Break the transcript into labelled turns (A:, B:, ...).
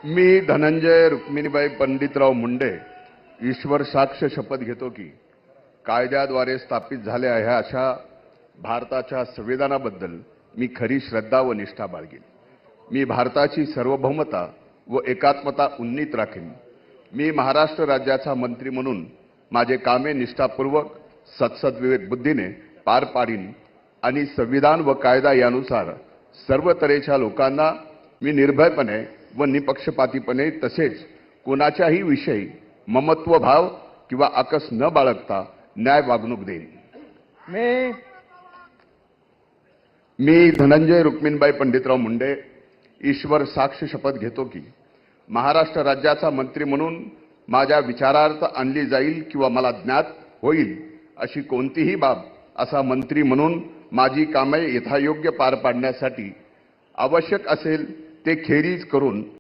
A: मी धनंजय रुक्मिणीबाई पंडितराव मुंडे ईश्वर साक्ष शपथ घेतो की कायद्याद्वारे स्थापित झाल्या आहे अशा भारताच्या संविधानाबद्दल मी खरी श्रद्धा व निष्ठा बाळगेन. मी भारताची सार्वभौमता व एकात्मता उन्नीत राखीन. मी महाराष्ट्र राज्याचा मंत्री म्हणून माझे कामे निष्ठापूर्वक सत्सद्विवेक बुद्धीने पार पाडीन आणि संविधान व कायदा यानुसार सर्व तऱ्हेच्या लोकांना मी निर्भयपणे व निपक्षपातीपणे तसेच कोणाच्याही विषयी ममत्व भाव किंवा आकस न बाळगता न्याय वागणूक देईन. मी धनंजय रुक्मिणीबाई पंडितराव मुंडे ईश्वर साक्ष शपथ घेतो की महाराष्ट्र राज्याचा मंत्री म्हणून माझ्या विचारार्थ आणली जाईल किंवा मला ज्ञात होईल अशी कोणतीही बाब असा मंत्री म्हणून माझी कामे यथायोग्य पार पाडण्यासाठी आवश्यक असेल ते खेरीज करून